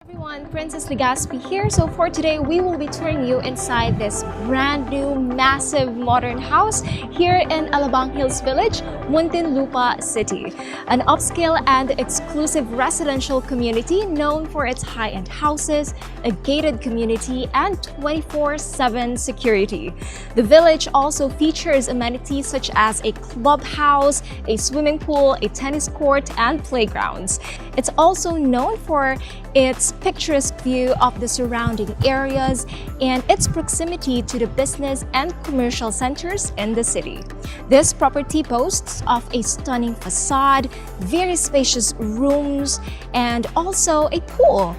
Everyone, Princess Legaspi here. So for today, we will be touring you inside this brand new, massive, modern house here in Alabang Hills Village, Muntinlupa City. An upscale and exclusive residential community known for its high-end houses, a gated community, and 24/7 security. The village also features amenities such as a clubhouse, a swimming pool, a tennis court, and playgrounds. It's also known for its picturesque view of the surrounding areas and its proximity to the business and commercial centers in the city. This property boasts of a stunning facade, very spacious rooms, and also a pool.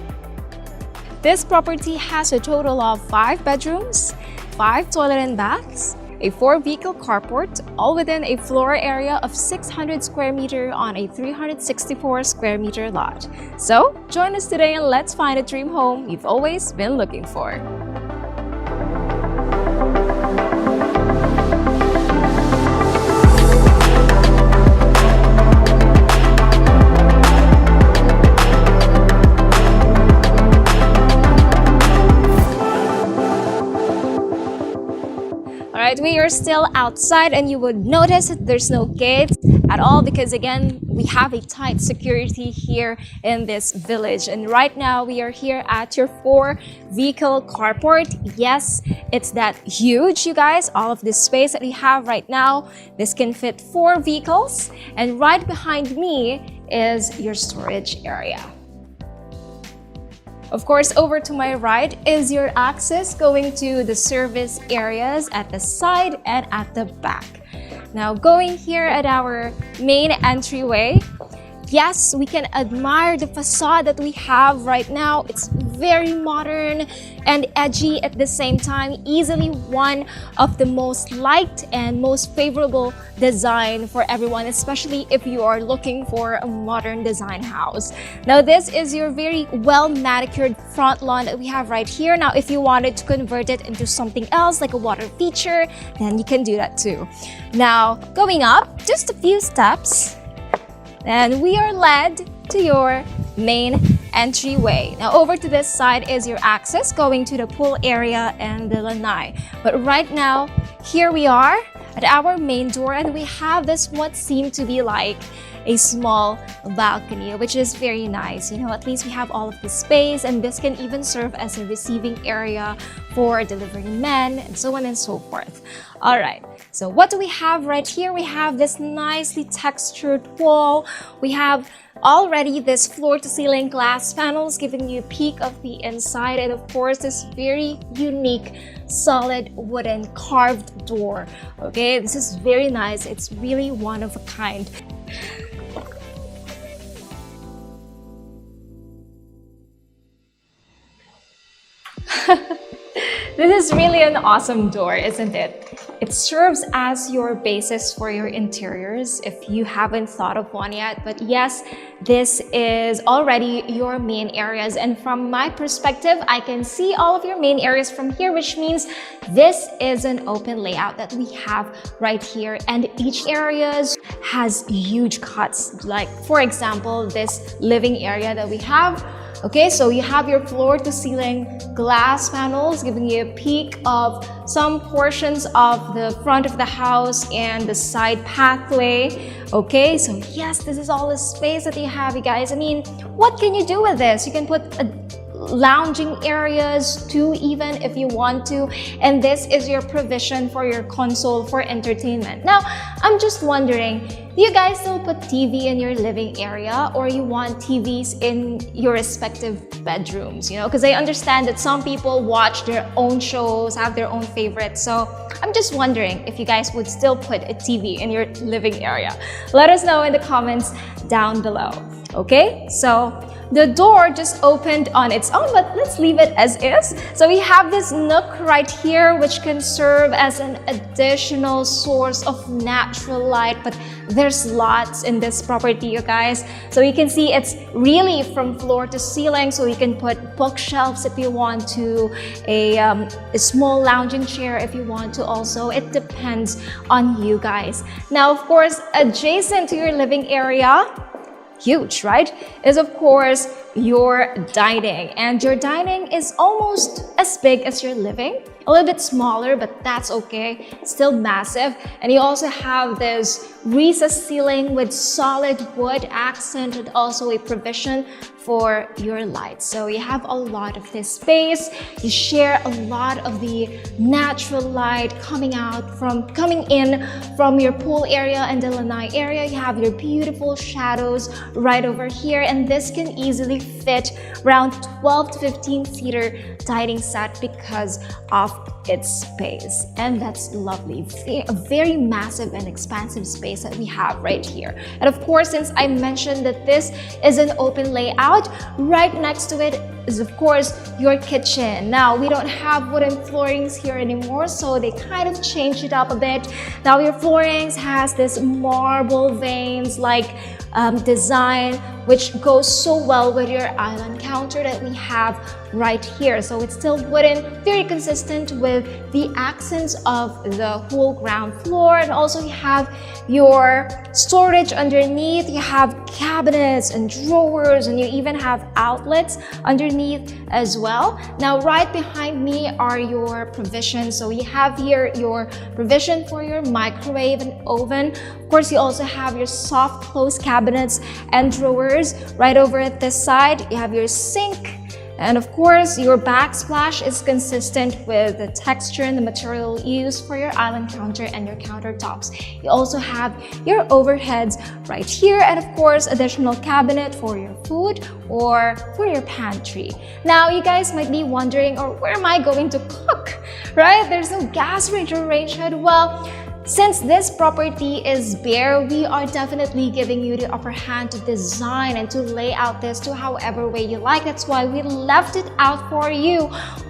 This property has a total of 5 bedrooms, 5 toilet and baths, a 4-vehicle carport, all within a floor area of 600 square meter on a 364 square meter lot. So, join us today and let's find a dream home you've always been looking for. Alright, we are still outside and you would notice that there's no gates at all because again, we have a tight security here in this village. And right now we are here at your 4-vehicle carport. Yes, it's that huge, you guys. All of this space that we have right now, this can fit 4 vehicles. And right behind me is your storage area. Of course, over to my right is your access going to the service areas at the side and at the back. Now, going here at our main entryway, yes, we can admire the facade that we have right now. It's very modern and edgy at the same time, easily one of the most liked and most favorable design for everyone, especially if you are looking for a modern design house. Now, this is your very well manicured front lawn that we have right here. Now, if you wanted to convert it into something else like a water feature, then you can do that too. Now, going up just a few steps, and we are led to your main entryway. Now over to this side is your access going to the pool area and the lanai. But right now, here we are at our main door and we have this what seemed to be like a small balcony, which is very nice. You know, at least we have all of the space and this can even serve as a receiving area for delivery men and so on and so forth. All right, so what do we have right here? We have this nicely textured wall. We have already this floor-to-ceiling glass panels giving you a peek of the inside, and of course this very unique solid wooden carved door. Okay, this is very nice. It's really one of a kind. This is really an awesome door, isn't it? It serves as your basis for your interiors if you haven't thought of one yet. But yes, this is already your main areas. And from my perspective, I can see all of your main areas from here, which means this is an open layout that we have right here. And each area has huge cuts. Like, for example, this living area that we have. Okay, so you have your floor-to-ceiling glass panels giving you a peek of some portions of the front of the house and the side pathway. Okay, so yes, this is all the space that you have, you guys. I mean, what can you do with this? You can put lounging areas too, even if you want to, and this is your provision for your console for entertainment. Now, I'm just wondering, do you guys still put TV in your living area or you want TVs in your respective bedrooms? You know, because I understand that some people watch their own shows, have their own favorites. So I'm just wondering if you guys would still put a TV in your living area. Let us know in the comments down below. Okay, so the door just opened on its own, but let's leave it as is. So we have this nook right here, which can serve as an additional source of natural light, but there's lots in this property, you guys. So you can see it's really from floor to ceiling, so you can put bookshelves if you want to, a small lounging chair if you want to also. It depends on you guys. Now, of course, adjacent to your living area, huge, right, is of course your dining. And your dining is almost as big as your living. A little bit smaller, but that's okay. Still massive. And you also have this recessed ceiling with solid wood accent and also a provision for your lights. So you have a lot of this space. You share a lot of the natural light coming in from your pool area and the lanai area. You have your beautiful shadows right over here, and this can easily fit around 12 to 15 seater dining set because of its space. And that's lovely. A very massive and expansive space that we have right here. And of course, since I mentioned that this is an open layout, right next to it is of course your kitchen. Now we don't have wooden floorings here anymore, so they kind of changed it up a bit. Now your floorings has this marble veins like design, which goes so well with your island counter that we have right here. So it's still wooden, very consistent with the accents of the whole ground floor. And also you have your storage underneath. You have cabinets and drawers, and you even have outlets underneath as well. Now right behind me are your provisions. So you have here your provision for your microwave and oven. Of course, you also have your soft close cabinets and drawers. Right over at this side, you have your sink. And of course, your backsplash is consistent with the texture and the material used for your island counter and your countertops. You also have your overheads right here, and of course, additional cabinet for your food or for your pantry. Now, you guys might be wondering, or where am I going to cook, right? There's no gas range or range hood. Well, since this property is bare, we are definitely giving you the upper hand to design and to lay out this to however way you like. That's why we left it out for you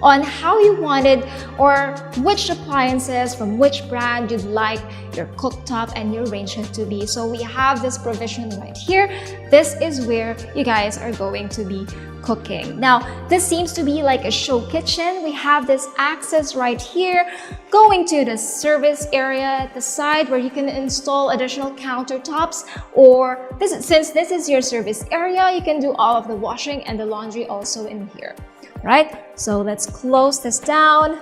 on how you wanted or which appliances from which brand you'd like your cooktop and your range hood to be. So we have this provision right here. This is where you guys are going to be cooking. Now, this seems to be like a show kitchen. We have this access right here going to the service area at the side where you can install additional countertops, or since this is your service area, you can do all of the washing and the laundry also in here, right? So let's close this down.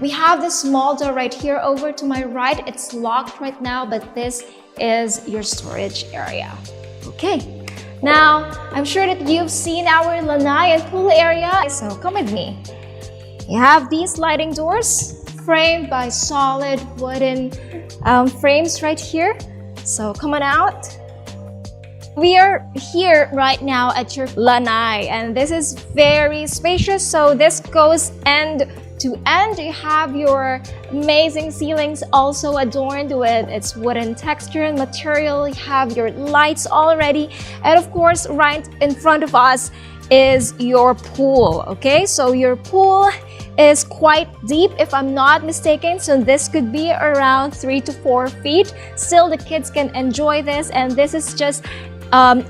We have this small door right here over to my right. It's locked right now, but this is your storage area. Okay. Now, I'm sure that you've seen our lanai and pool area, so come with me. You have these sliding doors framed by solid wooden frames right here. So come on out. We are here right now at your lanai, and this is very spacious. So this goes end to end. You have your amazing ceilings also adorned with its wooden texture and material. You have your lights already, and of course right in front of us is your pool. Okay, so your pool is quite deep if I'm not mistaken, so this could be around 3 to 4 feet. Still, the kids can enjoy this, and this is just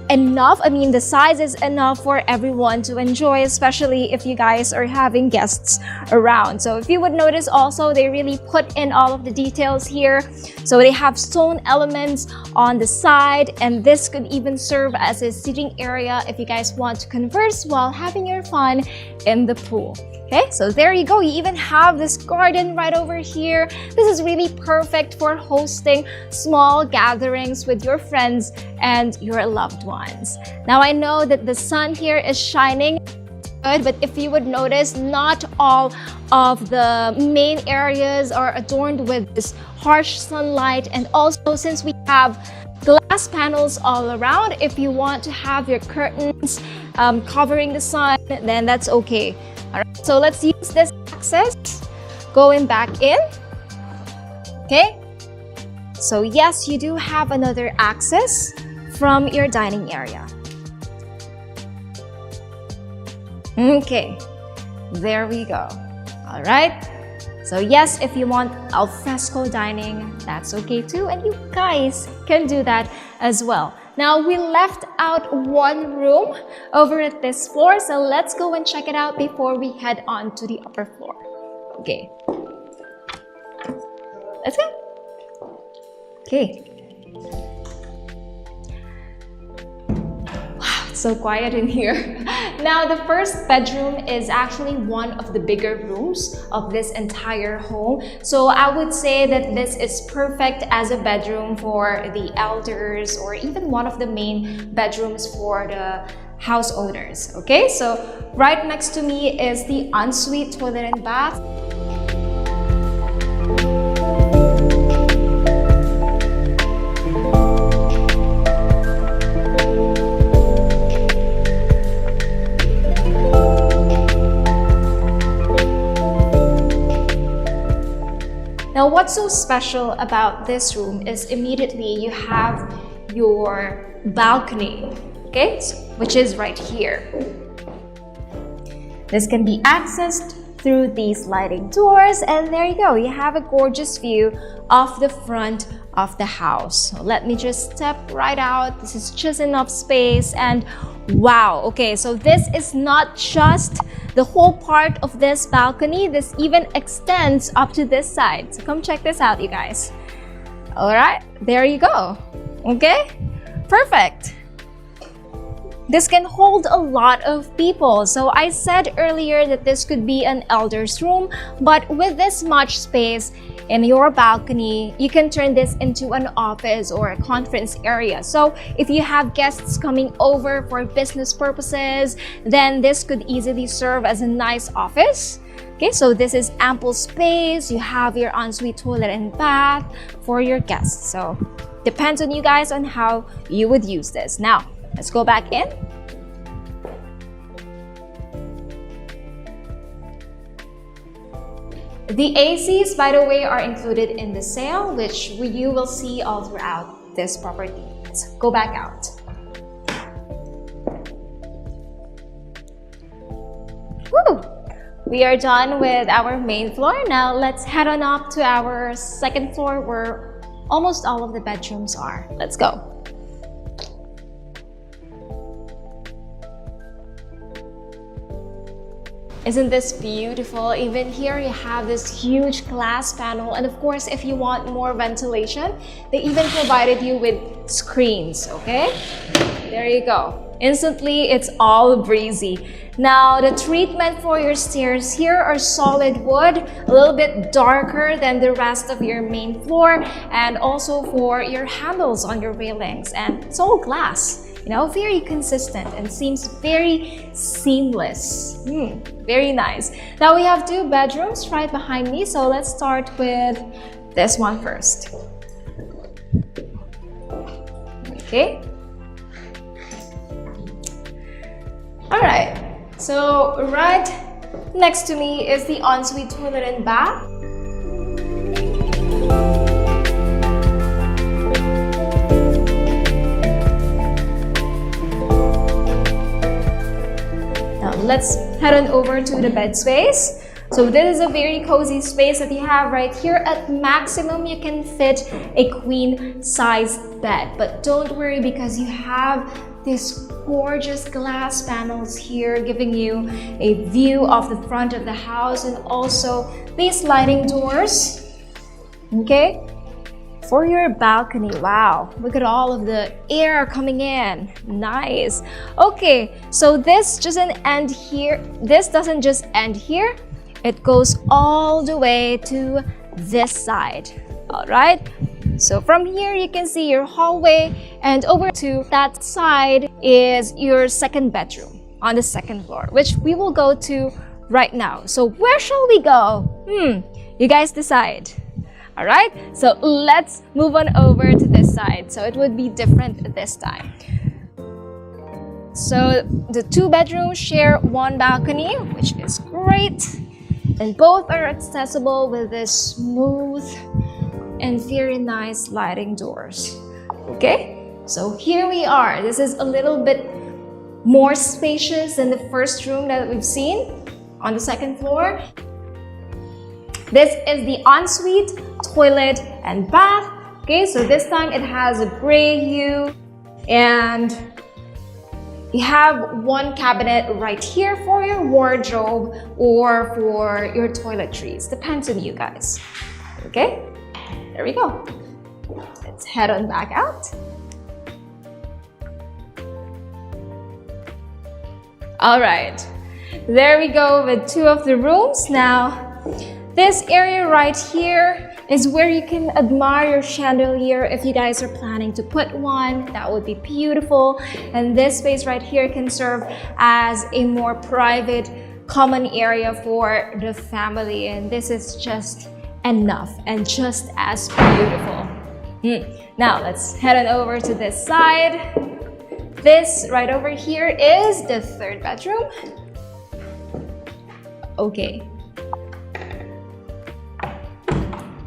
enough. I mean, the size is enough for everyone to enjoy, especially if you guys are having guests around. So if you would notice also, they really put in all of the details here. So they have stone elements on the side, and this could even serve as a seating area if you guys want to converse while having your fun in the pool. Okay, so there you go. You even have this garden right over here. This is really perfect for hosting small gatherings with your friends and your loved ones. Now, I know that the sun here is shining good, but if you would notice, not all of the main areas are adorned with this harsh sunlight. And also, since we have glass panels all around, if you want to have your curtains covering the sun, then that's okay. All right, so let's use this access going back in. Okay, so yes, you do have another access from your dining area. Okay, there we go. All right, so yes, if you want al fresco dining, that's okay too, and you guys can do that as well. Now, we left out one room over at this floor, so let's go and check it out before we head on to the upper floor. Okay. Let's go. Okay. Wow, it's So quiet in here. Now, the first bedroom is actually one of the bigger rooms of this entire home. So I would say that this is perfect as a bedroom for the elders, or even one of the main bedrooms for the house owners. Okay, so right next to me is the ensuite toilet and bath. Now, what's so special about this room is immediately you have your balcony, okay, which is right here. This can be accessed through these sliding doors, and there you go. You have a gorgeous view of the front of the house. So let me just step right out. This is just enough space, and wow, okay, so this is not just the whole part of this balcony. This even extends up to this side. So come check this out, you guys. All right, there you go. Okay, perfect. This can hold a lot of people. So I said earlier that this could be an elder's room, but with this much space in your balcony, you can turn this into an office or a conference area. So if you have guests coming over for business purposes, then this could easily serve as a nice office. Okay, so this is ample space. You have your ensuite toilet and bath for your guests. So depends on you guys on how you would use this. Now, let's go back in. The ACs, by the way, are included in the sale, which you will see all throughout this property. Let's go back out. Woo! We are done with our main floor. Now let's head on up to our second floor where almost all of the bedrooms are. Let's go. Isn't this beautiful? Even here you have this huge glass panel, and of course if you want more ventilation, they even provided you with screens, okay? There you go. Instantly it's all breezy. Now the treatment for your stairs here are solid wood, a little bit darker than the rest of your main floor, and also for your handles on your railings, and it's all glass. You know, very consistent and seems very seamless. Very nice. Now we have two bedrooms right behind me, so let's start with this one first. Okay. All right. So right next to me is the ensuite toilet and bath. Let's head on over to the bed space. So this is a very cozy space that you have right here. At maximum, you can fit a queen size bed, but don't worry because you have these gorgeous glass panels here giving you a view of the front of the house, and also these sliding doors, okay? For your balcony. Wow, look at all of the air coming in. Nice. Okay, so this doesn't end here. This doesn't just end here. It goes all the way to this side. All right. So from here you can see your hallway, and over to that side is your second bedroom on the second floor, which we will go to right now. So where shall we go? You guys decide. All right, so let's move on over to this side. So it would be different this time. So the two bedrooms share one balcony, which is great. And both are accessible with this smooth and very nice sliding doors. Okay, so here we are. This is a little bit more spacious than the first room that we've seen on the second floor. This is the ensuite toilet and bath. Okay, so this time it has a gray hue, and you have one cabinet right here for your wardrobe or for your toiletries. Depends on you guys. Okay, there we go. Let's head on back out. All right, there we go with 2 of the rooms. Now, this area right here is where you can admire your chandelier. If you guys are planning to put one, that would be beautiful. And this space right here can serve as a more private, common area for the family. And this is just enough and just as beautiful. Now, let's head on over to this side. This right over here is the 3rd bedroom. Okay.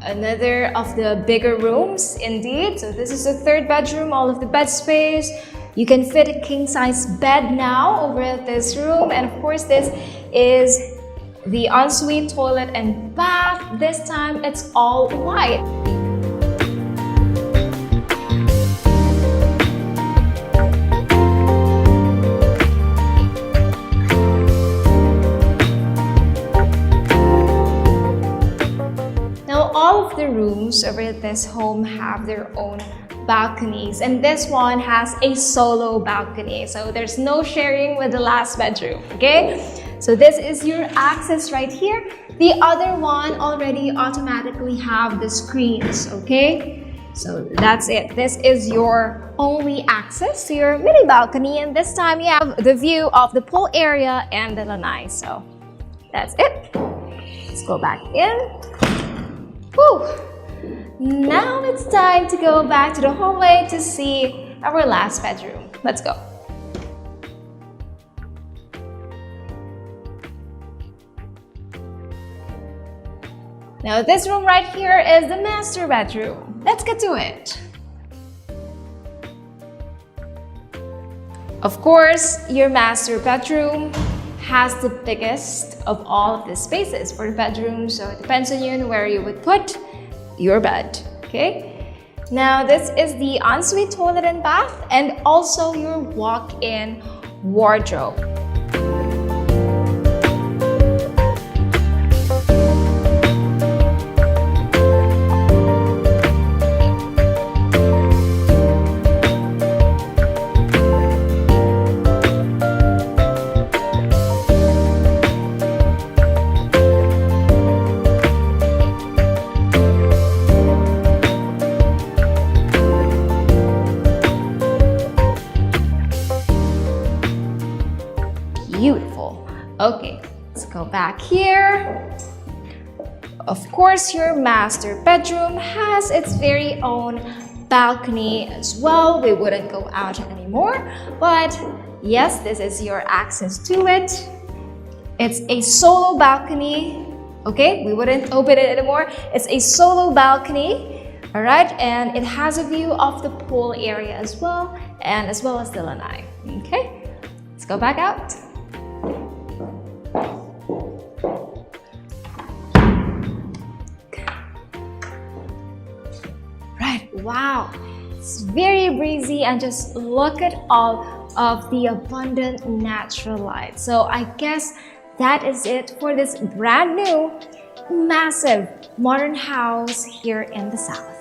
Another of the bigger rooms, indeed. So this is the 3rd bedroom, all of the bed space. You can fit a king-size bed now over at this room. And of course, this is the ensuite toilet and bath. This time, it's all white. All of the rooms over at this home have their own balconies, and this one has a solo balcony, so there's no sharing with the last bedroom, okay? So this is your access right here. The other one already automatically have the screens, okay? So that's it. This is your only access to your mini balcony, and this time you have the view of the pool area and the lanai. So that's it. Let's go back in. Whew. Now it's time to go back to the hallway to see our last bedroom. Let's go. Now this room right here is the master bedroom. Let's get to it. Of course, your master bedroom has the biggest of all of the spaces for the bedroom, so it depends on you where you would put your bed, okay? Now this is the ensuite toilet and bath, and also your walk-in wardrobe. Beautiful. Okay, let's go back here. Of course, your master bedroom has its very own balcony as well. We wouldn't go out anymore, but yes, this is your access to it. It's a solo balcony. Okay, we wouldn't open it anymore. It's a solo balcony. All right, and it has a view of the pool area as well, and as well as the lanai. Okay, let's go back out. Right, wow, it's very breezy, and just look at all of the abundant natural light. So I guess that is it for this brand new, massive, modern house here in the South.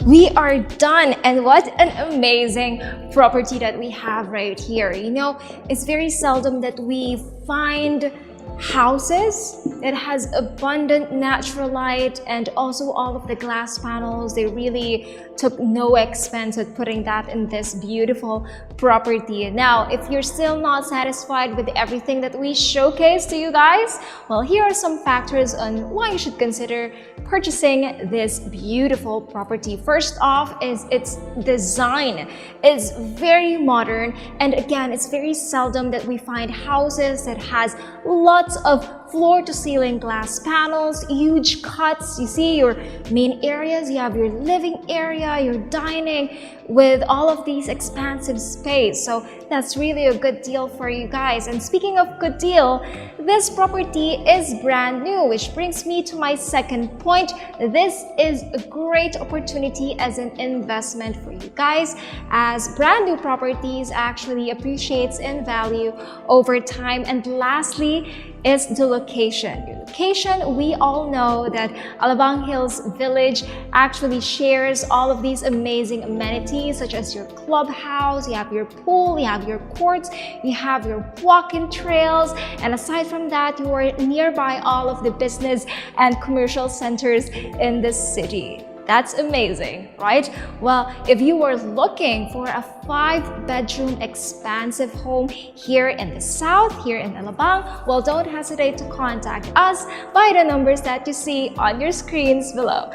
We are done, and what an amazing property that we have right here. You know, it's very seldom that we find houses that has abundant natural light, and also all of the glass panels. They really took no expense at putting that in this beautiful property. Now, if you're still not satisfied with everything that we showcased to you guys, well, here are some factors on why you should consider purchasing this beautiful property. First off is its design. It's very modern, and again, it's very seldom that we find houses that has lots of floor-to-ceiling glass panels, huge cuts. You see your main areas, you have your living area, your dining, with all of these expansive space. So that's really a good deal for you guys. And speaking of good deal, this property is brand new, which brings me to my second point. This is a great opportunity as an investment for you guys, as brand new properties actually appreciates in value over time. And lastly is the location. Your location, we all know that Alabang Hills Village actually shares all of these amazing amenities such as your clubhouse, you have your pool, you have your courts, you have your walking trails, and aside from that, you are nearby all of the business and commercial centers in the city. That's amazing, right? Well, if you were looking for a 5-bedroom expansive home here in the south, here in Alabang, well, don't hesitate to contact us by the numbers that you see on your screens below.